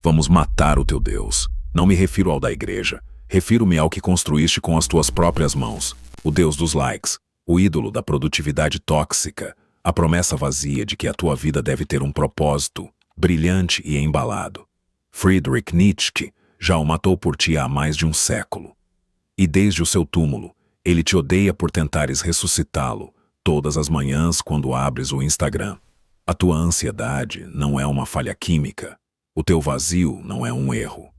Vamos matar o teu Deus. Não me refiro ao da igreja. Refiro-me ao que construíste com as tuas próprias mãos. O Deus dos likes, o ídolo da produtividade tóxica, a promessa vazia de que a tua vida deve ter um propósito, brilhante e embalado. Friedrich Nietzsche já o matou por ti há mais de um século. E desde o seu túmulo, ele te odeia por tentares ressuscitá-lo todas as manhãs quando abres o Instagram. A tua ansiedade não é uma falha química. O teu vazio não é um erro.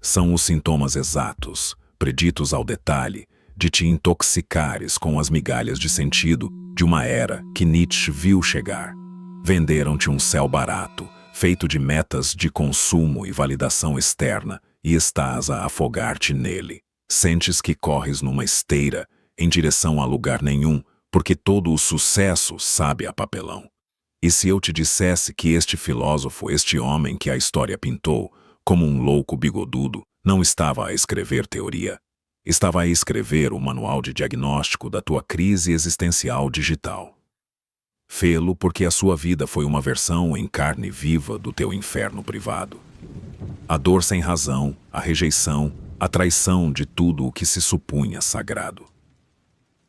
São os sintomas exatos, preditos ao detalhe, de te intoxicares com as migalhas de sentido de uma era que Nietzsche viu chegar. Venderam-te um céu barato, feito de metas de consumo e validação externa, e estás a afogar-te nele. Sentes que corres numa esteira, em direção a lugar nenhum, porque todo o sucesso sabe a papelão. E se eu te dissesse que este filósofo, este homem que a história pintou, como um louco bigodudo, não estava a escrever teoria. Estava a escrever o manual de diagnóstico da tua crise existencial digital. Fê-lo porque a sua vida foi uma versão em carne viva do teu inferno privado. A dor sem razão, a rejeição, a traição de tudo o que se supunha sagrado.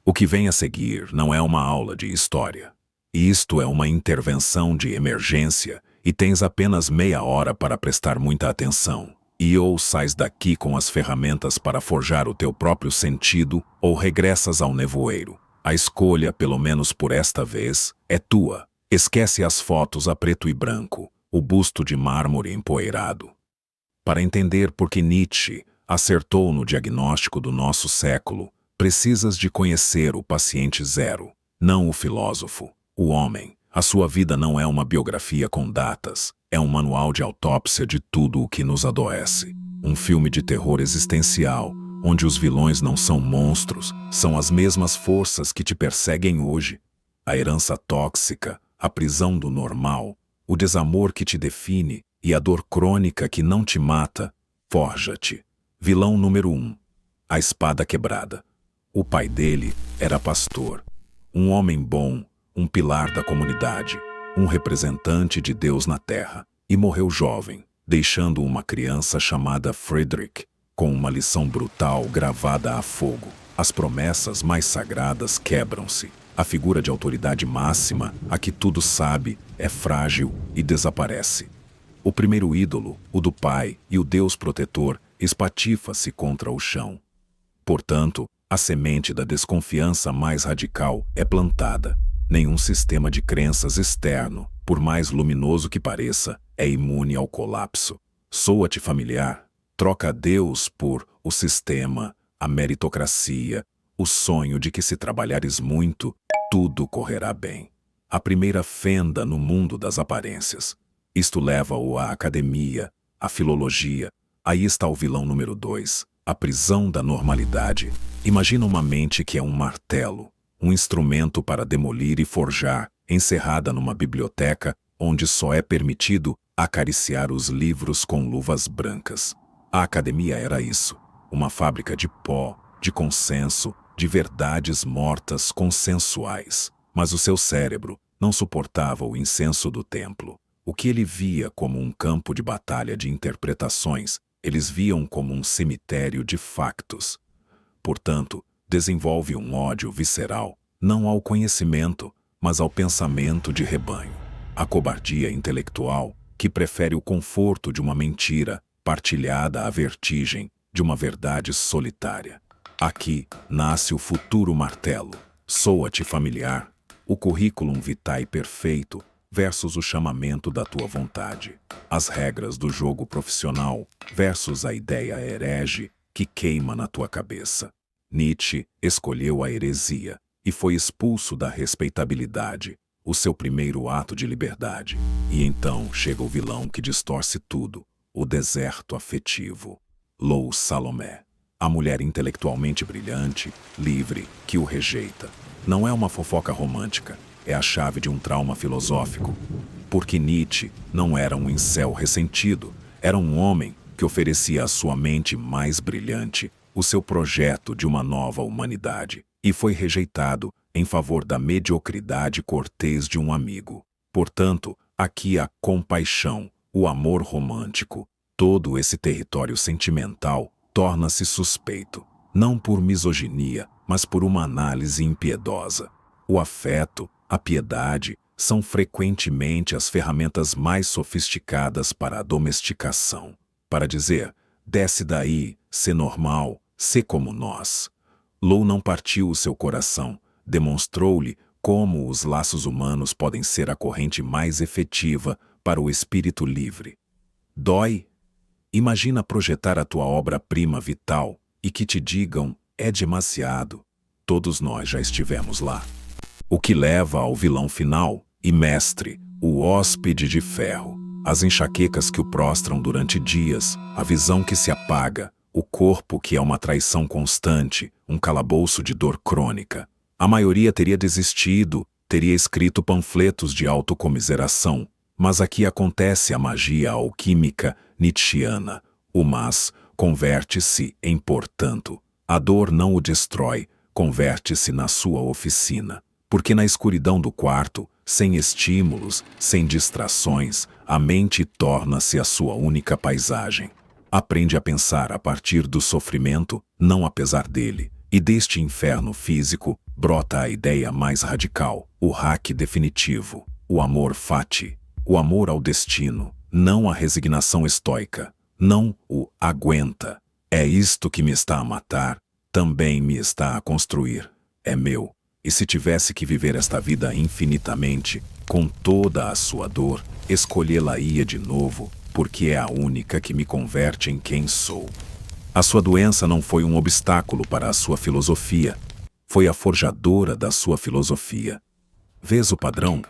O que vem a seguir não é uma aula de história. Isto é uma intervenção de emergência e tens apenas meia hora para prestar muita atenção. E ou sais daqui com as ferramentas para forjar o teu próprio sentido, ou regressas ao nevoeiro. A escolha, pelo menos por esta vez, é tua. Esquece as fotos a preto e branco, o busto de mármore empoeirado. Para entender por que Nietzsche acertou no diagnóstico do nosso século, precisas de conhecer o paciente zero, não o filósofo, o homem. A sua vida não é uma biografia com datas, é um manual de autópsia de tudo o que nos adoece. Um filme de terror existencial, onde os vilões não são monstros, são as mesmas forças que te perseguem hoje. A herança tóxica, a prisão do normal, o desamor que te define e a dor crônica que não te mata, forja-te. Vilão número 1. A espada quebrada. O pai dele era pastor. Um homem bom, um pilar da comunidade, um representante de Deus na terra, e morreu jovem, deixando uma criança chamada Friedrich, com uma lição brutal gravada a fogo. As promessas mais sagradas quebram-se. A figura de autoridade máxima, a que tudo sabe, é frágil e desaparece. O primeiro ídolo, o do pai e o Deus protetor, espatifa-se contra o chão. Portanto, a semente da desconfiança mais radical é plantada. Nenhum sistema de crenças externo, por mais luminoso que pareça, é imune ao colapso. Soa-te familiar? Troca Deus por o sistema, a meritocracia, o sonho de que se trabalhares muito, tudo correrá bem. A primeira fenda no mundo das aparências. Isto leva-o à academia, à filologia. Aí está o vilão número 2, a prisão da normalidade. Imagina uma mente que é um martelo, um instrumento para demolir e forjar, encerrada numa biblioteca onde só é permitido acariciar os livros com luvas brancas. A academia era isso, uma fábrica de pó, de consenso, de verdades mortas consensuais. Mas o seu cérebro não suportava o incenso do templo. O que ele via como um campo de batalha de interpretações, eles viam como um cemitério de factos. Portanto, desenvolve um ódio visceral, não ao conhecimento, mas ao pensamento de rebanho. A cobardia intelectual, que prefere o conforto de uma mentira, partilhada à vertigem de uma verdade solitária. Aqui nasce o futuro martelo. Soa-te familiar? O currículum vitae perfeito versus o chamamento da tua vontade. As regras do jogo profissional versus a ideia herege que queima na tua cabeça. Nietzsche escolheu a heresia e foi expulso da respeitabilidade, o seu primeiro ato de liberdade. E então chega o vilão que distorce tudo, o deserto afetivo. Lou Salomé, a mulher intelectualmente brilhante, livre, que o rejeita. Não é uma fofoca romântica, é a chave de um trauma filosófico. Porque Nietzsche não era um incel ressentido, era um homem que oferecia à sua mente mais brilhante o seu projeto de uma nova humanidade, e foi rejeitado em favor da mediocridade cortês de um amigo. Portanto, aqui há compaixão, o amor romântico, Todo esse território sentimental torna-se suspeito, não por misoginia, mas por uma análise impiedosa. O afeto, a piedade, são frequentemente as ferramentas mais sofisticadas para a domesticação. Para dizer, desce daí, sê normal, sê como nós. Lou não partiu o seu coração, demonstrou-lhe como os laços humanos podem ser a corrente mais efetiva para o espírito livre. Dói? Imagina projetar a tua obra-prima vital e que te digam, é demasiado. Todos nós já estivemos lá. O que leva ao vilão final e mestre, o hóspede de ferro. As enxaquecas que o prostram durante dias, a visão que se apaga, o corpo que é uma traição constante, um calabouço de dor crônica. A maioria teria desistido, teria escrito panfletos de autocomiseração, mas aqui acontece a magia alquímica nietzschiana. O mas converte-se em portanto. A dor não o destrói, converte-se na sua oficina. Porque na escuridão do quarto, sem estímulos, sem distrações, a mente torna-se a sua única paisagem. Aprende a pensar a partir do sofrimento, não apesar dele. E deste inferno físico, brota a ideia mais radical, o hack definitivo, o amor fati, o amor ao destino, não a resignação estoica, não o aguenta. É isto que me está a matar, também me está a construir. É meu. E se tivesse que viver esta vida infinitamente, com toda a sua dor, escolhê-la-ia de novo, porque é a única que me converte em quem sou. A sua doença não foi um obstáculo para a sua filosofia, foi a forjadora da sua filosofia. Vês o padrão?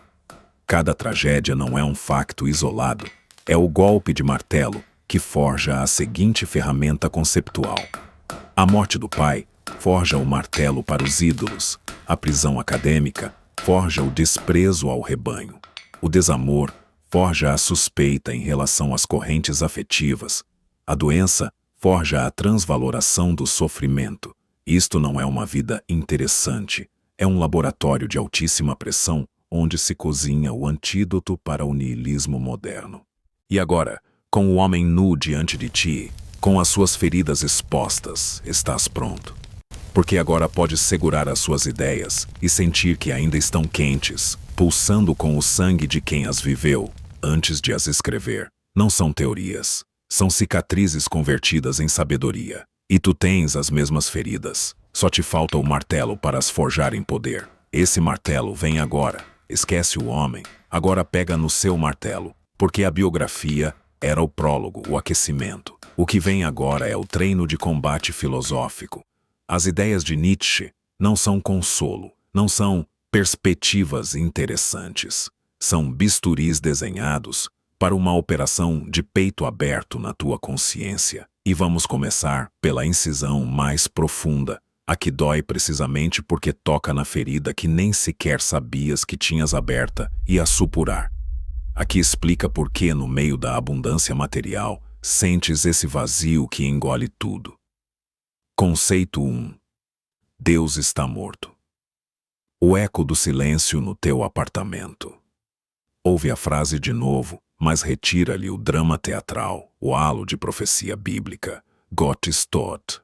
Cada tragédia não é um facto isolado, é o golpe de martelo que forja a seguinte ferramenta conceptual. A morte do pai forja o martelo para os ídolos. A prisão acadêmica forja o desprezo ao rebanho. O desamor forja a suspeita em relação às correntes afetivas. A doença forja a transvaloração do sofrimento. Isto não é uma vida interessante. É um laboratório de altíssima pressão onde se cozinha o antídoto para o niilismo moderno. E agora, com o homem nu diante de ti, com as suas feridas expostas, estás pronto. Porque agora podes segurar as suas ideias e sentir que ainda estão quentes, pulsando com o sangue de quem as viveu, antes de as escrever. Não são teorias, são cicatrizes convertidas em sabedoria. E tu tens as mesmas feridas, só te falta o martelo para as forjar em poder. Esse martelo vem agora, esquece o homem, agora pega no seu martelo, porque a biografia era o prólogo, o aquecimento. O que vem agora é o treino de combate filosófico. As ideias de Nietzsche não são consolo, não são perspectivas interessantes. São bisturis desenhados para uma operação de peito aberto na tua consciência. E vamos começar pela incisão mais profunda, a que dói precisamente porque toca na ferida que nem sequer sabias que tinhas aberta e a supurar. Aqui explica por que, no meio da abundância material, sentes esse vazio que engole tudo. Conceito 1. Deus está morto. O eco do silêncio no teu apartamento. Ouve a frase de novo, mas retira-lhe o drama teatral, o halo de profecia bíblica. Gott ist tot.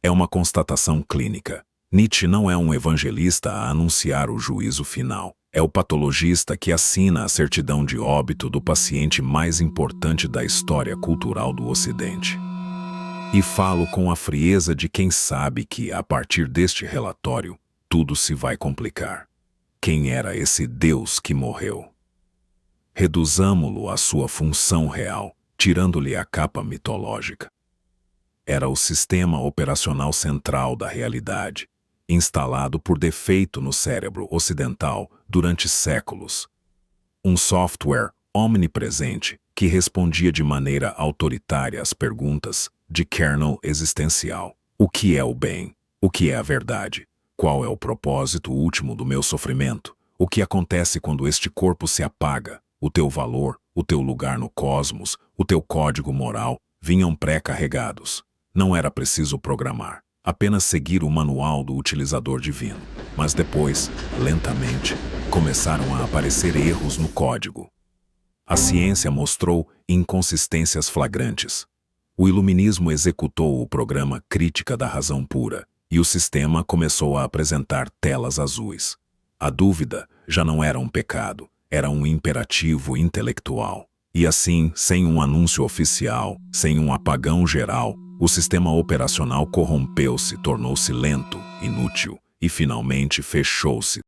É uma constatação clínica. Nietzsche não é um evangelista a anunciar o juízo final. É o patologista que assina a certidão de óbito do paciente mais importante da história cultural do Ocidente. E falo com a frieza de quem sabe que, a partir deste relatório, tudo se vai complicar. Quem era esse Deus que morreu? Reduzamo-lo à sua função real, tirando-lhe a capa mitológica. Era o sistema operacional central da realidade, instalado por defeito no cérebro ocidental durante séculos. Um software omnipresente que respondia de maneira autoritária às perguntas de kernel existencial. O que é o bem? O que é a verdade? Qual é o propósito último do meu sofrimento? O que acontece quando este corpo se apaga? O teu valor, o teu lugar no cosmos, o teu código moral vinham pré-carregados. Não era preciso programar, apenas seguir o manual do utilizador divino. Mas depois, lentamente, começaram a aparecer erros no código. A ciência mostrou inconsistências flagrantes. O iluminismo executou o programa Crítica da Razão Pura, e o sistema começou a apresentar telas azuis. A dúvida já não era um pecado, era um imperativo intelectual. E assim, sem um anúncio oficial, sem um apagão geral, o sistema operacional corrompeu-se, tornou-se lento, inútil e finalmente fechou-se.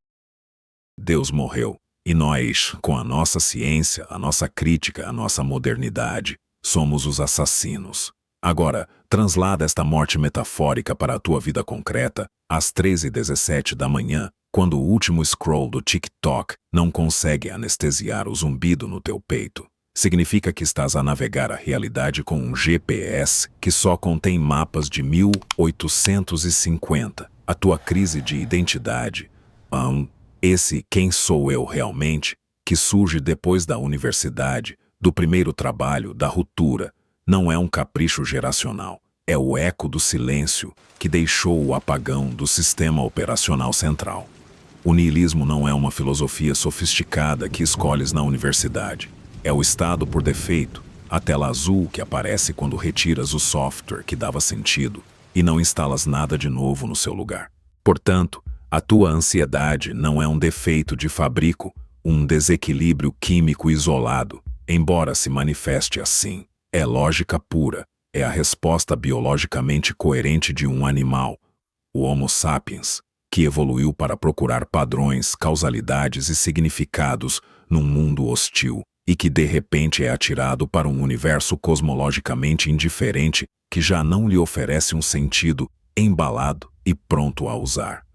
Deus morreu, e nós, com a nossa ciência, a nossa crítica, a nossa modernidade, somos os assassinos. Agora, translada esta morte metafórica para a tua vida concreta, às 13h17 da manhã, quando o último scroll do TikTok não consegue anestesiar o zumbido no teu peito. Significa que estás a navegar a realidade com um GPS que só contém mapas de 1850. A tua crise de identidade, esse quem sou eu realmente, que surge depois da universidade, do primeiro trabalho, da ruptura, não é um capricho geracional. É o eco do silêncio que deixou o apagão do sistema operacional central. O niilismo não é uma filosofia sofisticada que escolhes na universidade. É o estado por defeito, a tela azul que aparece quando retiras o software que dava sentido e não instalas nada de novo no seu lugar. Portanto, a tua ansiedade não é um defeito de fabrico, um desequilíbrio químico isolado, embora se manifeste assim. É lógica pura, é a resposta biologicamente coerente de um animal, o Homo sapiens, que evoluiu para procurar padrões, causalidades e significados num mundo hostil e que de repente é atirado para um universo cosmologicamente indiferente que já não lhe oferece um sentido embalado e pronto a usar.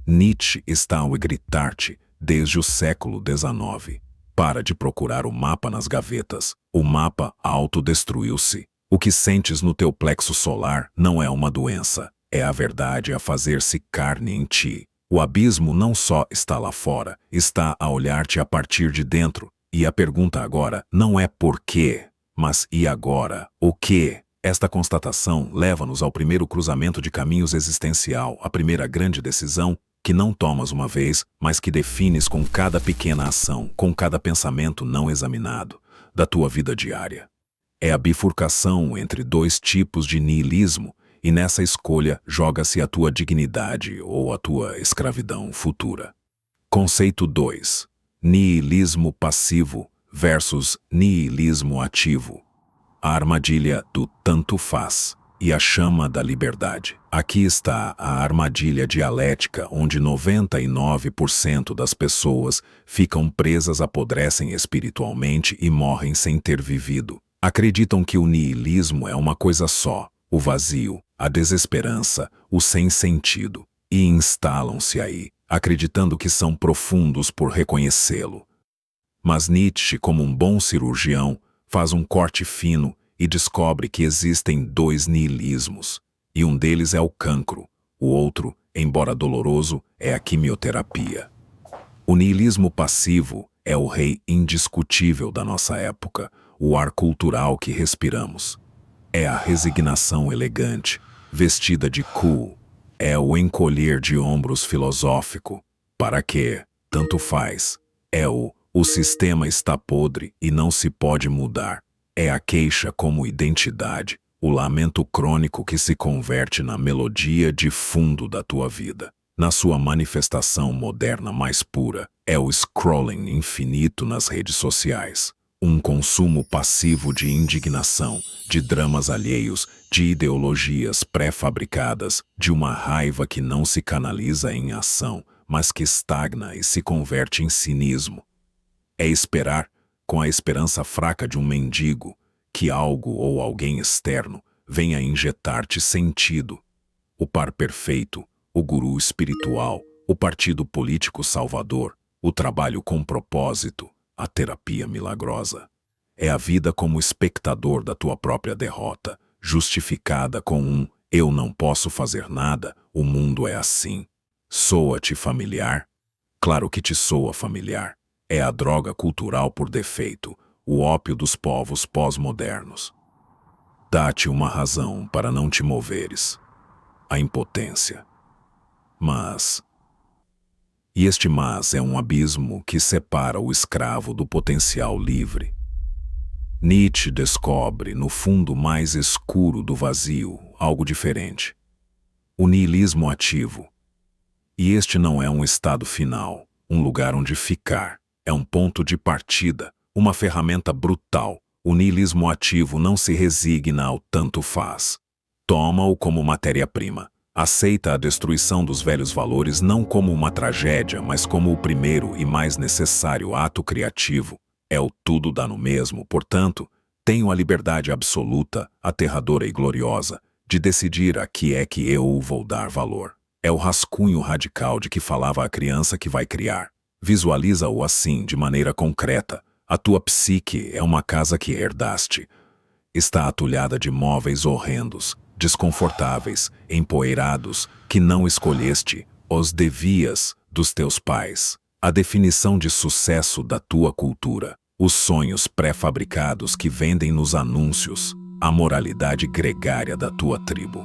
Nietzsche está a gritar-te desde o século XIX. Para de procurar o mapa nas gavetas. O mapa autodestruiu-se. O que sentes no teu plexo solar não é uma doença. É a verdade a fazer-se carne em ti. O abismo não só está lá fora, está a olhar-te a partir de dentro. E a pergunta agora não é por quê, mas e agora? O quê? Esta constatação leva-nos ao primeiro cruzamento de caminhos existencial, a primeira grande decisão que não tomas uma vez, mas que defines com cada pequena ação, com cada pensamento não examinado, da tua vida diária. É a bifurcação entre dois tipos de niilismo, e nessa escolha joga-se a tua dignidade ou a tua escravidão futura. Conceito 2. Niilismo passivo versus niilismo ativo. A armadilha do tanto faz e a chama da liberdade. Aqui está a armadilha dialética onde 99% das pessoas ficam presas, apodrecem espiritualmente e morrem sem ter vivido. Acreditam que o niilismo é uma coisa só, o vazio, a desesperança, o sem sentido, e instalam-se aí, acreditando que são profundos por reconhecê-lo. Mas Nietzsche, como um bom cirurgião, faz um corte fino e descobre que existem dois niilismos, e um deles é o cancro, o outro, embora doloroso, é a quimioterapia. O niilismo passivo é o rei indiscutível da nossa época, o ar cultural que respiramos. É a resignação elegante, vestida de cool. É o encolher de ombros filosófico. Para quê? Tanto faz. É o sistema está podre e não se pode mudar. É a queixa como identidade, o lamento crônico que se converte na melodia de fundo da tua vida. Na sua manifestação moderna mais pura, é o scrolling infinito nas redes sociais. Um consumo passivo de indignação, de dramas alheios, de ideologias pré-fabricadas, de uma raiva que não se canaliza em ação, mas que estagna e se converte em cinismo. É esperar, com a esperança fraca de um mendigo, que algo ou alguém externo venha injetar-te sentido. O par perfeito, o guru espiritual, o partido político salvador, o trabalho com propósito, a terapia milagrosa. É a vida como espectador da tua própria derrota, justificada com um eu não posso fazer nada, o mundo é assim. Soa-te familiar? Claro que te soa familiar. É a droga cultural por defeito, o ópio dos povos pós-modernos. Dá-te uma razão para não te moveres. A impotência. Mas... E este mas é um abismo que separa o escravo do potencial livre. Nietzsche descobre, no fundo mais escuro do vazio, algo diferente. O niilismo ativo. E este não é um estado final, um lugar onde ficar. É um ponto de partida, uma ferramenta brutal. O niilismo ativo não se resigna ao tanto faz. Toma-o como matéria-prima. Aceita a destruição dos velhos valores não como uma tragédia, mas como o primeiro e mais necessário ato criativo. É o tudo dá no mesmo, portanto, tenho a liberdade absoluta, aterradora e gloriosa, de decidir a que é que eu vou dar valor. É o rascunho radical de que falava a criança que vai criar. Visualiza-o assim, de maneira concreta. A tua psique é uma casa que herdaste. Está atulhada de móveis horrendos, desconfortáveis, empoeirados, que não escolheste, os devias dos teus pais. A definição de sucesso da tua cultura. Os sonhos pré-fabricados que vendem nos anúncios. A moralidade gregária da tua tribo.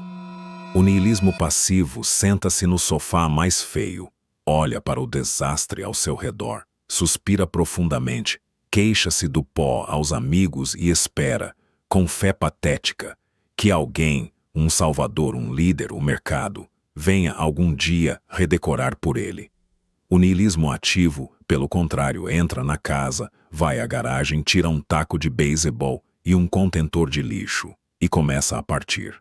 O niilismo passivo senta-se no sofá mais feio, olha para o desastre ao seu redor, suspira profundamente, queixa-se do pó aos amigos e espera, com fé patética, que alguém, um salvador, um líder, o mercado, venha algum dia redecorar por ele. O niilismo ativo, pelo contrário, entra na casa, vai à garagem, tira um taco de beisebol e um contentor de lixo e começa a partir.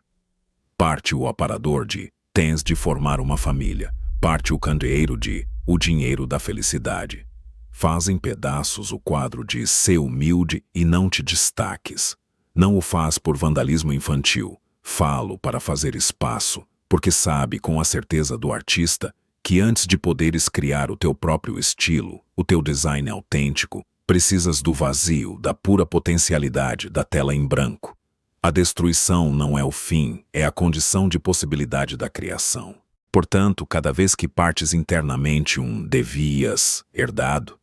Parte o aparador de tens de formar uma família. Parte o candeeiro de o dinheiro da felicidade. Faz em pedaços o quadro de ser humilde e não te destaques. Não o faz por vandalismo infantil. Falo para fazer espaço, porque sabe com a certeza do artista que antes de poderes criar o teu próprio estilo, o teu design autêntico, precisas do vazio, da pura potencialidade, da tela em branco. A destruição não é o fim, é a condição de possibilidade da criação. Portanto, cada vez que partes internamente um devias herdado,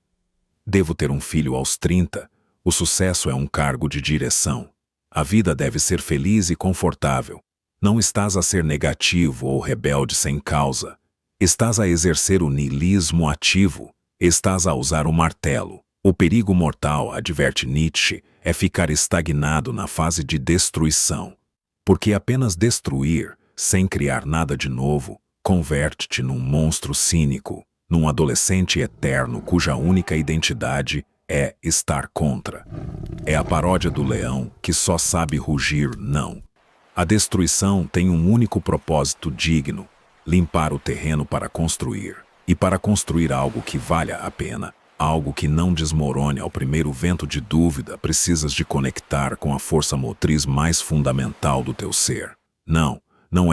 devo ter um filho aos 30, o sucesso é um cargo de direção. A vida deve ser feliz e confortável. Não estás a ser negativo ou rebelde sem causa. Estás a exercer o niilismo ativo. Estás a usar o martelo. O perigo mortal, adverte Nietzsche, é ficar estagnado na fase de destruição. Porque apenas destruir, sem criar nada de novo, converte-te num monstro cínico, num adolescente eterno cuja única identidade é estar contra. É a paródia do leão que só sabe rugir não. A destruição tem um único propósito digno: limpar o terreno para construir. E para construir algo que valha a pena, algo que não desmorone ao primeiro vento de dúvida, precisas de conectar com a força motriz mais fundamental do teu ser. Não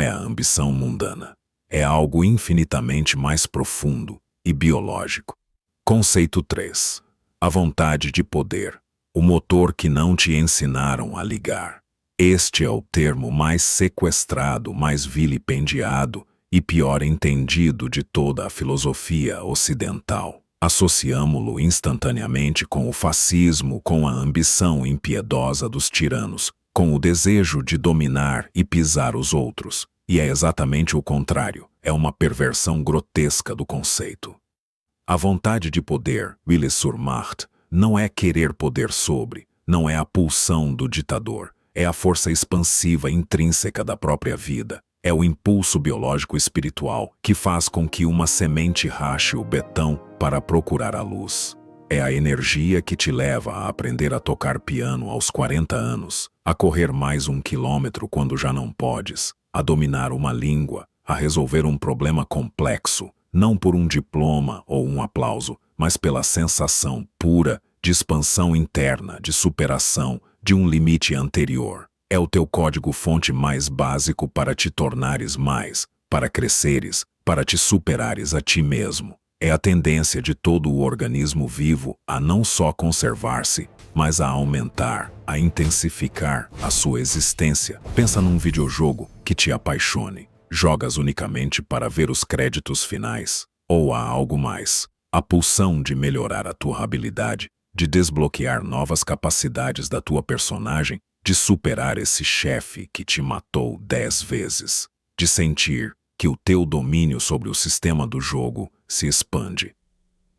é a ambição mundana. É algo infinitamente mais profundo e biológico. Conceito 3. A vontade de poder. O motor que não te ensinaram a ligar. Este é o termo mais sequestrado, mais vilipendiado e pior entendido de toda a filosofia ocidental. Associamo-lo instantaneamente com o fascismo, com a ambição impiedosa dos tiranos, com o desejo de dominar e pisar os outros. E é exatamente o contrário, é uma perversão grotesca do conceito. A vontade de poder, Willis Surmart, não é querer poder sobre, não é a pulsão do ditador, é a força expansiva intrínseca da própria vida. É o impulso biológico espiritual que faz com que uma semente rache o betão para procurar a luz. É a energia que te leva a aprender a tocar piano aos 40 anos, a correr mais 1 quilômetro quando já não podes, a dominar uma língua, a resolver um problema complexo, não por um diploma ou um aplauso, mas pela sensação pura de expansão interna, de superação de um limite anterior. É o teu código-fonte mais básico para te tornares mais, para cresceres, para te superares a ti mesmo. É a tendência de todo o organismo vivo a não só conservar-se, mas a aumentar, a intensificar a sua existência. Pensa num videojogo que te apaixone. Jogas unicamente para ver os créditos finais? Ou há algo mais? A pulsão de melhorar a tua habilidade, de desbloquear novas capacidades da tua personagem, de superar esse chefe que te matou 10 vezes, de sentir que o teu domínio sobre o sistema do jogo se expande.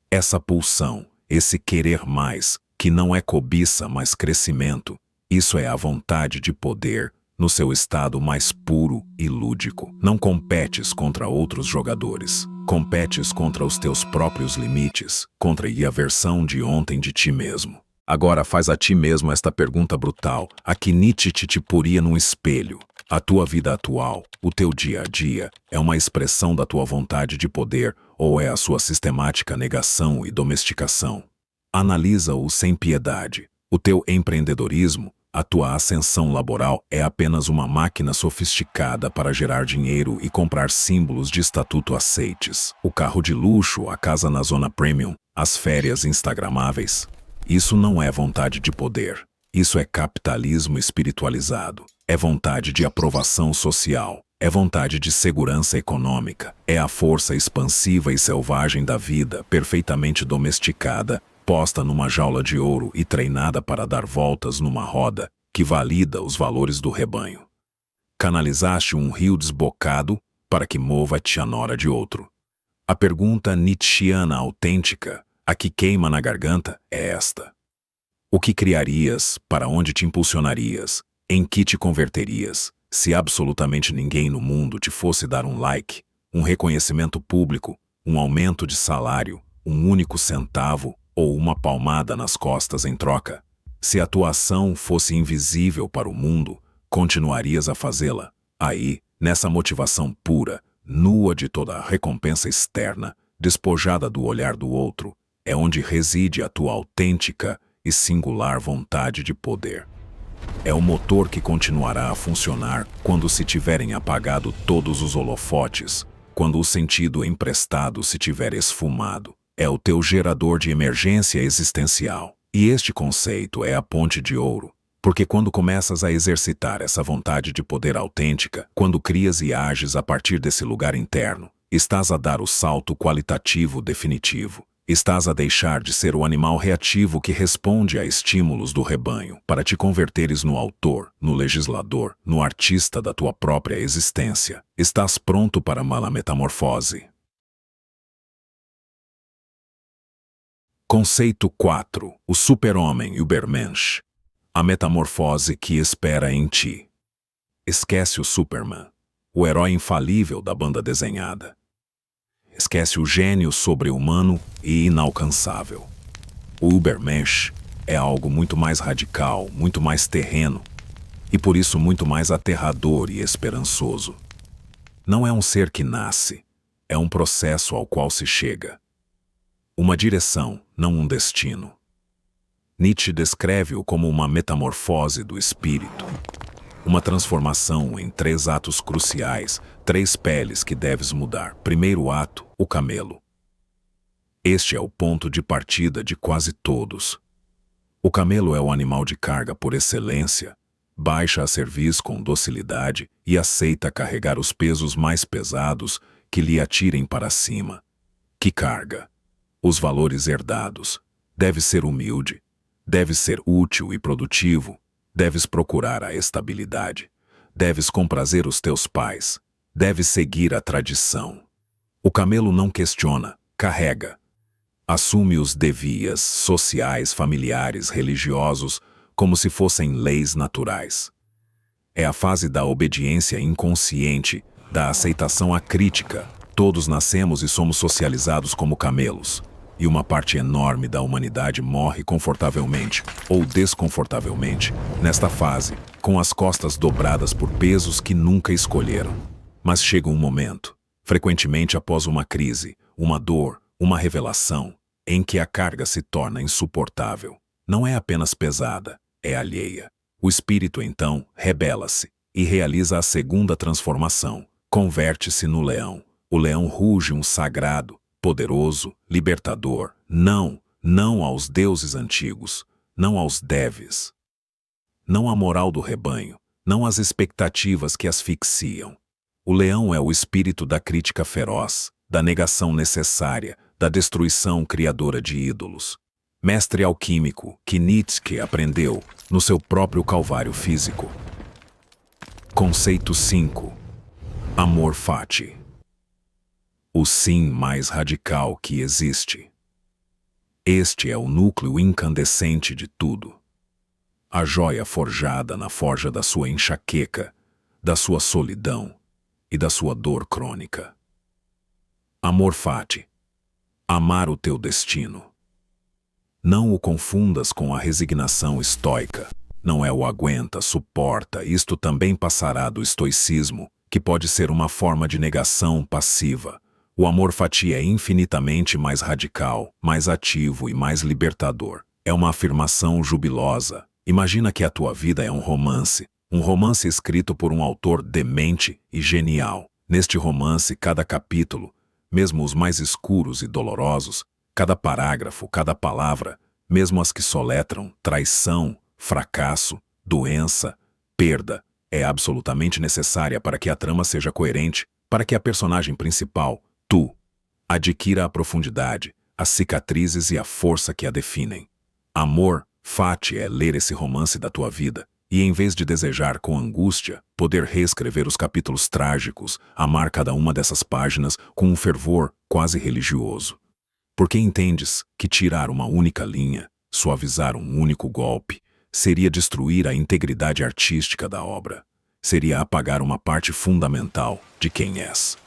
Essa pulsão, esse querer mais, que não é cobiça, mas crescimento. Isso é a vontade de poder no seu estado mais puro e lúdico. Não competes contra outros jogadores. Competes contra os teus próprios limites, contra a versão de ontem de ti mesmo. Agora faz a ti mesmo esta pergunta brutal, a que Nietzsche te poria num espelho. A tua vida atual, o teu dia a dia, é uma expressão da tua vontade de poder ou é a sua sistemática negação e domesticação? Analisa-o sem piedade. O teu empreendedorismo, a tua ascensão laboral é apenas uma máquina sofisticada para gerar dinheiro e comprar símbolos de estatuto aceites. O carro de luxo, a casa na zona premium, as férias instagramáveis. Isso não é vontade de poder. Isso é capitalismo espiritualizado. É vontade de aprovação social. É vontade de segurança econômica. É a força expansiva e selvagem da vida, perfeitamente domesticada, posta numa jaula de ouro e treinada para dar voltas numa roda que valida os valores do rebanho. Canalizaste um rio desbocado para que mova-te a nora de outro. A pergunta nietzschiana autêntica, a que queima na garganta, é esta. O que criarias, para onde te impulsionarias, em que te converterias, se absolutamente ninguém no mundo te fosse dar um like, um reconhecimento público, um aumento de salário, um único centavo ou uma palmada nas costas em troca? Se a tua ação fosse invisível para o mundo, continuarias a fazê-la. Aí, nessa motivação pura, nua de toda a recompensa externa, despojada do olhar do outro, é onde reside a tua autêntica e singular vontade de poder. É o motor que continuará a funcionar quando se tiverem apagado todos os holofotes, quando o sentido emprestado se tiver esfumado. É o teu gerador de emergência existencial. E este conceito é a ponte de ouro, porque quando começas a exercitar essa vontade de poder autêntica, quando crias e ages a partir desse lugar interno, estás a dar o salto qualitativo definitivo. Estás a deixar de ser o animal reativo que responde a estímulos do rebanho para te converteres no autor, no legislador, no artista da tua própria existência. Estás pronto para uma metamorfose. Conceito 4. O super-homem Übermensch. A metamorfose que espera em ti. Esquece o Superman, o herói infalível da banda desenhada. Esquece o gênio sobre-humano e inalcançável. O Übermensch é algo muito mais radical, muito mais terreno, e por isso muito mais aterrador e esperançoso. Não é um ser que nasce, é um processo ao qual se chega. Uma direção, não um destino. Nietzsche descreve-o como uma metamorfose do espírito. Uma transformação em 3 atos cruciais, 3 peles que deves mudar. Primeiro ato, o camelo. Este é o ponto de partida de quase todos. O camelo é o animal de carga por excelência, baixa a cerviz com docilidade e aceita carregar os pesos mais pesados que lhe atirem para cima. Que carga? Os valores herdados. Deve ser humilde, deve ser útil e produtivo, deves procurar a estabilidade, deves comprazer os teus pais, deves seguir a tradição. O camelo não questiona, carrega. Assume os devias sociais, familiares, religiosos, como se fossem leis naturais. É a fase da obediência inconsciente, da aceitação acrítica. Todos nascemos e somos socializados como camelos. E uma parte enorme da humanidade morre confortavelmente, ou desconfortavelmente, nesta fase, com as costas dobradas por pesos que nunca escolheram. Mas chega um momento, frequentemente após uma crise, uma dor, uma revelação, em que a carga se torna insuportável. Não é apenas pesada, é alheia. O espírito, então, rebela-se e realiza a segunda transformação. Converte-se no leão. O leão ruge um sagrado, poderoso, libertador. Não, não aos deuses antigos, não aos deves. Não à moral do rebanho, não às expectativas que asfixiam. O leão é o espírito da crítica feroz, da negação necessária, da destruição criadora de ídolos. Mestre alquímico que Nietzsche aprendeu no seu próprio calvário físico. Conceito 5. Amor fati. O sim mais radical que existe. Este é o núcleo incandescente de tudo. A joia forjada na forja da sua enxaqueca, da sua solidão e da sua dor crônica. Amor fati. Amar o teu destino. Não o confundas com a resignação estoica. Não é o aguenta, suporta, isto também passará do estoicismo, que pode ser uma forma de negação passiva. O amor fati é infinitamente mais radical, mais ativo e mais libertador. É uma afirmação jubilosa. Imagina que a tua vida é um romance escrito por um autor demente e genial. Neste romance, cada capítulo, mesmo os mais escuros e dolorosos, cada parágrafo, cada palavra, mesmo as que soletram traição, fracasso, doença, perda, é absolutamente necessária para que a trama seja coerente, para que a personagem principal, tu, adquira a profundidade, as cicatrizes e a força que a definem. Amor fati é ler esse romance da tua vida e, em vez de desejar com angústia, poder reescrever os capítulos trágicos, amar cada uma dessas páginas com um fervor quase religioso. Porque entendes que tirar uma única linha, suavizar um único golpe, seria destruir a integridade artística da obra. Seria apagar uma parte fundamental de quem és.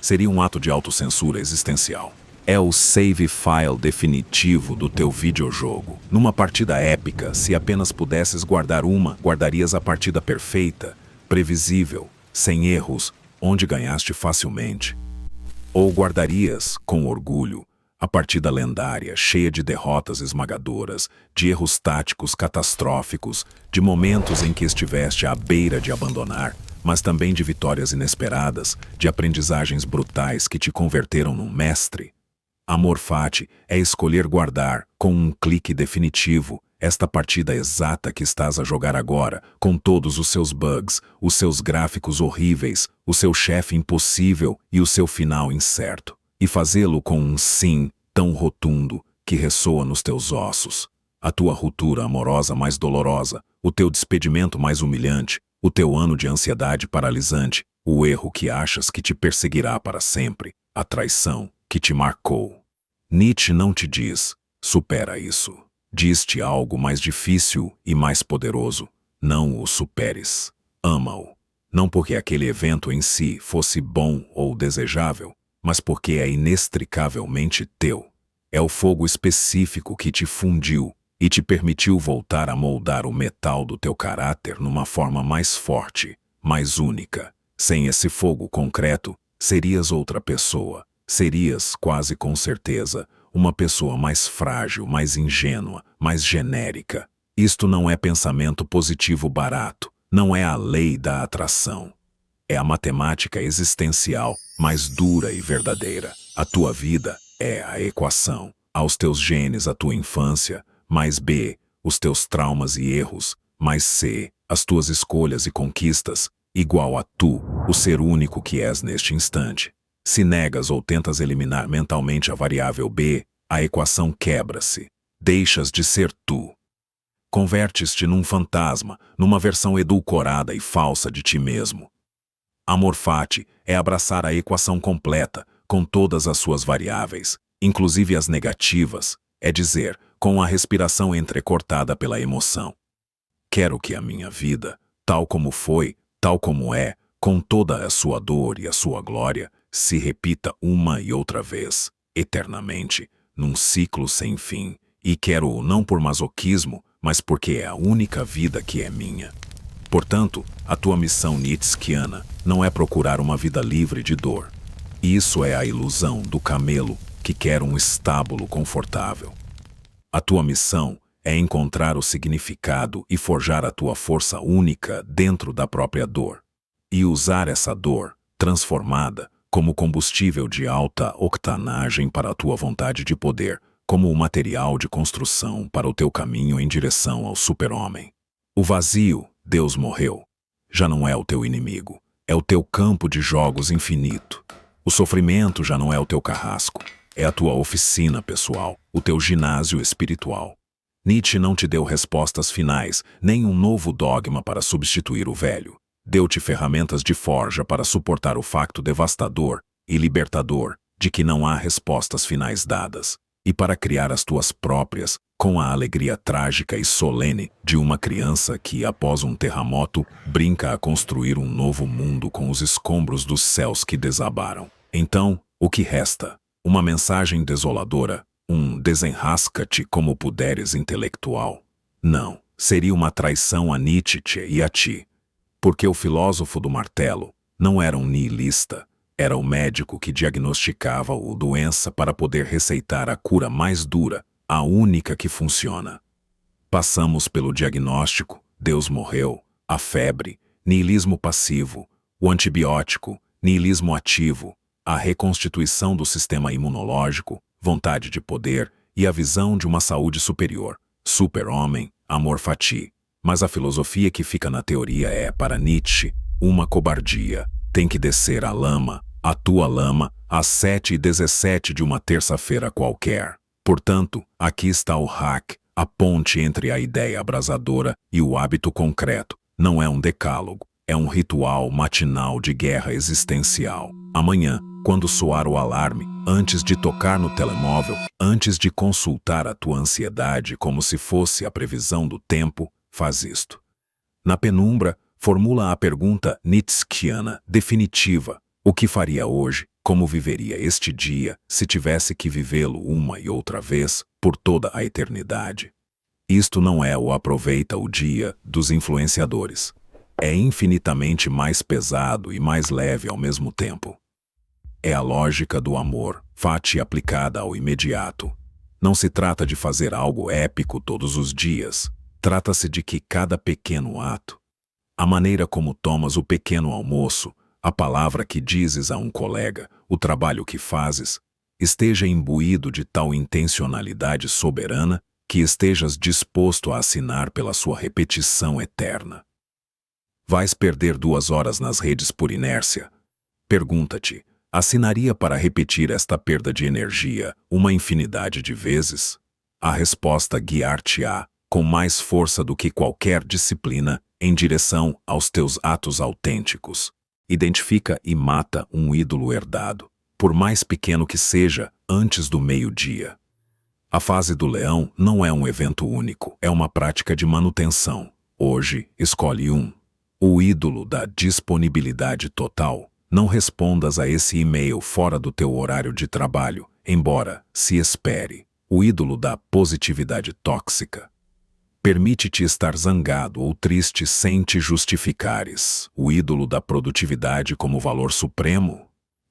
Seria um ato de autocensura existencial. É o save file definitivo do teu videojogo. Numa partida épica, se apenas pudesses guardar uma, guardarias a partida perfeita, previsível, sem erros, onde ganhaste facilmente. Ou guardarias, com orgulho, a partida lendária, cheia de derrotas esmagadoras, de erros táticos catastróficos, de momentos em que estiveste à beira de abandonar, mas também de vitórias inesperadas, de aprendizagens brutais que te converteram num mestre. Amor fati é escolher guardar, com um clique definitivo, esta partida exata que estás a jogar agora, com todos os seus bugs, os seus gráficos horríveis, o seu chefe impossível e o seu final incerto. E fazê-lo com um sim tão rotundo que ressoa nos teus ossos. A tua ruptura amorosa mais dolorosa, o teu despedimento mais humilhante, o teu ano de ansiedade paralisante, o erro que achas que te perseguirá para sempre, a traição que te marcou. Nietzsche não te diz, supera isso. Diz-te algo mais difícil e mais poderoso. Não o superes. Ama-o. Não porque aquele evento em si fosse bom ou desejável, mas porque é inextricavelmente teu. É o fogo específico que te fundiu e te permitiu voltar a moldar o metal do teu caráter numa forma mais forte, mais única. Sem esse fogo concreto, serias outra pessoa. Serias, quase com certeza, uma pessoa mais frágil, mais ingênua, mais genérica. Isto não é pensamento positivo barato, não é a lei da atração. É a matemática existencial mais dura e verdadeira. A tua vida é a equação. Aos teus genes, a tua infância, mais B, os teus traumas e erros, mais C, as tuas escolhas e conquistas, igual a tu, o ser único que és neste instante. Se negas ou tentas eliminar mentalmente a variável B, a equação quebra-se. Deixas de ser tu. Convertes-te num fantasma, numa versão edulcorada e falsa de ti mesmo. Amor fati é abraçar a equação completa, com todas as suas variáveis, inclusive as negativas, é dizer, com a respiração entrecortada pela emoção. Quero que a minha vida, tal como foi, tal como é, com toda a sua dor e a sua glória, se repita uma e outra vez, eternamente, num ciclo sem fim, e quero-o não por masoquismo, mas porque é a única vida que é minha. Portanto, a tua missão nietzschiana não é procurar uma vida livre de dor. Isso é a ilusão do camelo que quer um estábulo confortável. A tua missão é encontrar o significado e forjar a tua força única dentro da própria dor. E usar essa dor, transformada, como combustível de alta octanagem para a tua vontade de poder, como o material de construção para o teu caminho em direção ao super-homem. O vazio, Deus morreu, já não é o teu inimigo, é o teu campo de jogos infinito. O sofrimento já não é o teu carrasco, é a tua oficina pessoal, o teu ginásio espiritual. Nietzsche não te deu respostas finais, nem um novo dogma para substituir o velho. Deu-te ferramentas de forja para suportar o facto devastador e libertador de que não há respostas finais dadas. e para criar as tuas próprias, com a alegria trágica e solene de uma criança que, após um terremoto, brinca a construir um novo mundo com os escombros dos céus que desabaram. Então, o que resta? Uma mensagem desoladora, um desenrasca-te como puderes intelectual? Não, seria uma traição a Nietzsche e a ti. Porque o filósofo do martelo não era um nihilista, era o médico que diagnosticava a doença para poder receitar a cura mais dura, a única que funciona. Passamos pelo diagnóstico, Deus morreu, a febre, nihilismo passivo, o antibiótico, nihilismo ativo, a reconstituição do sistema imunológico, vontade de poder e a visão de uma saúde superior, super-homem, amor fati. Mas a filosofia que fica na teoria é, para Nietzsche, uma cobardia. Tem que descer a lama, a tua lama, às 7h17 de uma terça-feira qualquer. Portanto, aqui está o hack, a ponte entre a ideia abrasadora e o hábito concreto. Não é um decálogo, é um ritual matinal de guerra existencial. Amanhã, quando soar o alarme, antes de tocar no telemóvel, antes de consultar a tua ansiedade como se fosse a previsão do tempo, faz isto. Na penumbra, formula a pergunta nietzscheana definitiva: o que faria hoje, como viveria este dia, se tivesse que vivê-lo uma e outra vez, por toda a eternidade? Isto não é o aproveita o dia dos influenciadores. É infinitamente mais pesado e mais leve ao mesmo tempo. É a lógica do amor, fati aplicada ao imediato. Não se trata de fazer algo épico todos os dias. Trata-se de que cada pequeno ato, a maneira como tomas o pequeno almoço, a palavra que dizes a um colega, o trabalho que fazes, esteja imbuído de tal intencionalidade soberana que estejas disposto a assinar pela sua repetição eterna. Vais perder 2 horas nas redes por inércia? Pergunta-te, assinaria para repetir esta perda de energia uma infinidade de vezes? A resposta guiar-te-á com mais força do que qualquer disciplina, em direção aos teus atos autênticos. Identifica e mata um ídolo herdado, por mais pequeno que seja, antes do meio-dia. A fase do leão não é um evento único, é uma prática de manutenção. Hoje, escolhe um. O ídolo da disponibilidade total. Não respondas a esse e-mail fora do teu horário de trabalho, embora se espere. O ídolo da positividade tóxica. Permite-te estar zangado ou triste sem te justificares. O ídolo da produtividade como valor supremo.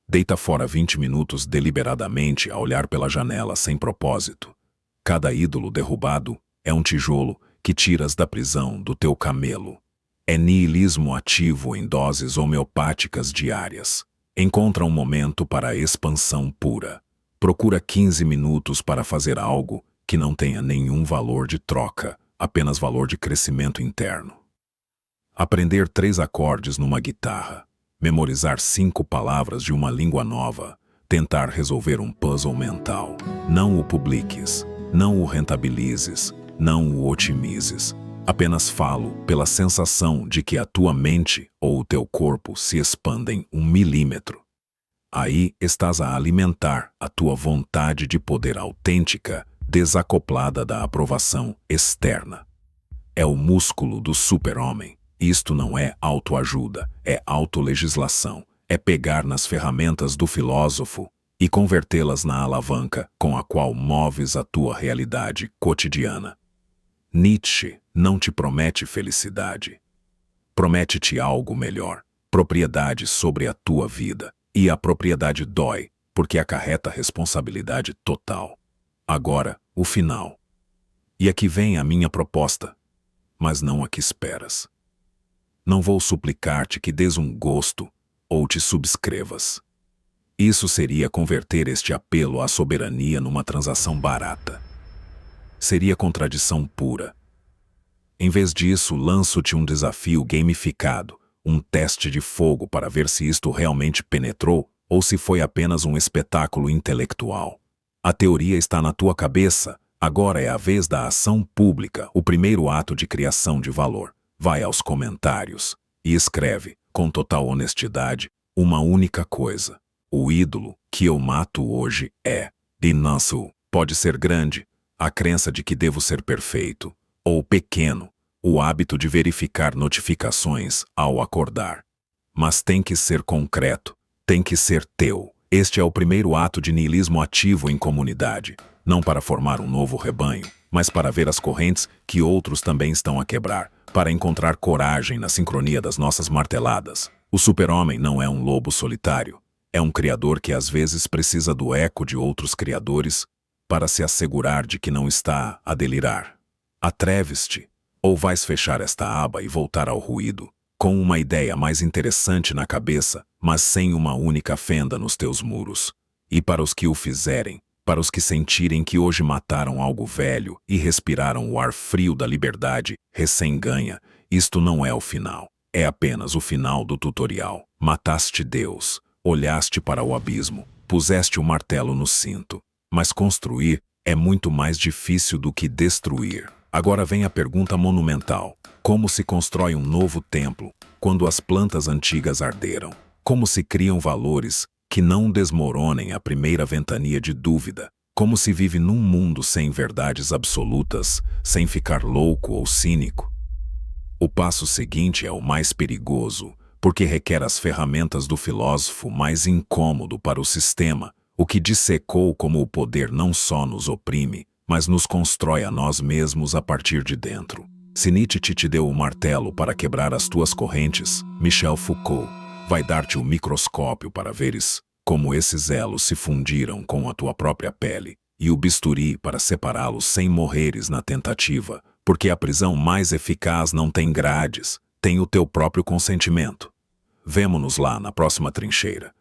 Deita fora 20 minutos deliberadamente a olhar pela janela sem propósito. Cada ídolo derrubado é um tijolo que tiras da prisão do teu camelo. É nihilismo ativo em doses homeopáticas diárias. Encontra um momento para a expansão pura. Procura 15 minutos para fazer algo que não tenha nenhum valor de troca, apenas valor de crescimento interno. Aprender 3 acordes numa guitarra, memorizar 5 palavras de uma língua nova, tentar resolver um puzzle mental. Não o publiques, não o rentabilizes, não o otimizes. Apenas falo pela sensação de que a tua mente ou o teu corpo se expandem 1 milímetro. Aí estás a alimentar a tua vontade de poder autêntica, desacoplada da aprovação externa. É o músculo do super-homem. Isto não é autoajuda, é autolegislação. É pegar nas ferramentas do filósofo e convertê-las na alavanca com a qual moves a tua realidade cotidiana. Nietzsche não te promete felicidade. Promete-te algo melhor, propriedade sobre a tua vida. E a propriedade dói, porque acarreta responsabilidade total. Agora, o final. E aqui vem a minha proposta, mas não a que esperas. Não vou suplicar-te que dês um gosto ou te subscrevas. Isso seria converter este apelo à soberania numa transação barata. Seria contradição pura. Em vez disso, lanço-te um desafio gamificado, um teste de fogo para ver se isto realmente penetrou ou se foi apenas um espetáculo intelectual. A teoria está na tua cabeça, agora é a vez da ação pública, o primeiro ato de criação de valor. Vai aos comentários e escreve, com total honestidade, uma única coisa. O ídolo que eu mato hoje é Dinasu. Pode ser grande, a crença de que devo ser perfeito, ou pequeno, o hábito de verificar notificações ao acordar. Mas tem que ser concreto, tem que ser teu. Este é o primeiro ato de niilismo ativo em comunidade, não para formar um novo rebanho, mas para ver as correntes que outros também estão a quebrar, para encontrar coragem na sincronia das nossas marteladas. O super-homem não é um lobo solitário, é um criador que às vezes precisa do eco de outros criadores para se assegurar de que não está a delirar. Atreves-te, ou vais fechar esta aba e voltar ao ruído, com uma ideia mais interessante na cabeça, mas sem uma única fenda nos teus muros. E para os que o fizerem, para os que sentirem que hoje mataram algo velho e respiraram o ar frio da liberdade recém-ganha, isto não é o final. É apenas o final do tutorial. Mataste Deus, olhaste para o abismo, puseste o martelo no cinto. Mas construir é muito mais difícil do que destruir. Agora vem a pergunta monumental. Como se constrói um novo templo quando as plantas antigas arderam? Como se criam valores que não desmoronem a primeira ventania de dúvida? Como se vive num mundo sem verdades absolutas, sem ficar louco ou cínico? O passo seguinte é o mais perigoso, porque requer as ferramentas do filósofo mais incômodo para o sistema, o que dissecou como o poder não só nos oprime, mas nos constrói a nós mesmos a partir de dentro. Se Nietzsche te deu o martelo para quebrar as tuas correntes, Michel Foucault vai dar-te o microscópio para veres como esses elos se fundiram com a tua própria pele, e o bisturi para separá-los sem morreres na tentativa, porque a prisão mais eficaz não tem grades, tem o teu próprio consentimento. Vemo-nos lá na próxima trincheira.